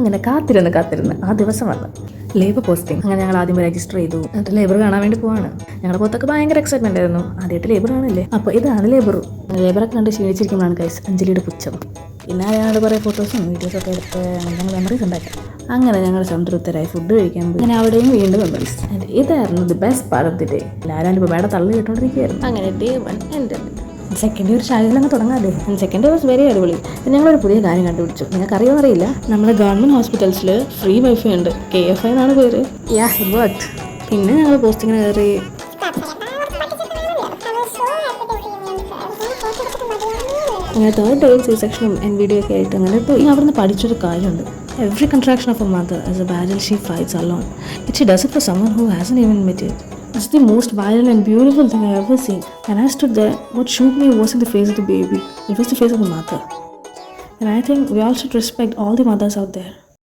അങ്ങനെ കാത്തിരുന്ന് ആ ദിവസം വന്നു ലേബർ പോസ്റ്റിംഗ്. അങ്ങനെ ഞങ്ങൾ ആദ്യം രജിസ്റ്റർ ചെയ്തു. എന്നിട്ട് ലേബർ കാണാൻ വേണ്ടി പോവാണ്. ഞങ്ങളുടെ പുറത്തൊക്കെ ഭയങ്കര എക്സൈറ്റ്മെന്റ് ആയിരുന്നു. ആദ്യമായിട്ട് ലേബർ ആണല്ലേ. അപ്പോൾ ഇതാണ് ലേബറൊക്കെ കണ്ട് ക്ഷീണിച്ചിരിക്കുമ്പോഴാണ് ഗൈസ് അഞ്ജലിയുടെ പുച്ഛം. പിന്നെ ഞങ്ങൾ കുറേ ഫോട്ടോസും വീഡിയോസൊക്കെ എടുത്ത് ഞങ്ങൾ മെമ്മറീസ് ഉണ്ടാക്കി. അങ്ങനെ ഞങ്ങൾ സംതൃപ്തരായി ഫുഡ് കഴിക്കാൻ പോയി. അങ്ങനെ അവിടെയും വീണ്ടും മെമ്മറീസ്. ഇതായിരുന്നു the best part of the day. എല്ലാവരും ഇപ്പോൾ വേറെ തള്ളി കേട്ടോണ്ടിരിക്കുകയായിരുന്നു. അങ്ങനെ ഡേ 1 എൻ്റെ സെക്കൻഡ് ഇയർ ശാഖയിലങ്ങ് തുടങ്ങാതെ. സെക്കൻഡ് ഇയർ വാസ് വെരി അടിപൊളി. ഞങ്ങളൊരു പുതിയ കാര്യം കണ്ടുപിടിച്ചു. നിങ്ങൾക്ക് അറിയുമെന്നറിയില്ല, നമ്മുടെ ഗവൺമെൻറ് ഹോസ്പിറ്റൽസിൽ ഫ്രീ വൈഫൈ ഉണ്ട്. KFI എന്നാണ് പേര്. It worked. പിന്നെ ഞങ്ങൾ പോസ്റ്റിങ്ങിന് കയറി. അങ്ങനെ തേർഡ് ഡേ C-സെക്ഷനും NVD ഒക്കെ ആയിട്ട് അങ്ങനെ പോയി. അവിടുന്ന് പഠിച്ചൊരു കാര്യമുണ്ട്. Every contraction of a mother is a battle she fights alone. Yet she does it for someone who hasn't even met it. It's the most viral and beautiful thing I've ever seen. When I stood there, what shook me wasn't the face of the baby. It was the face of the mother. And I think we all should respect all the mothers out there.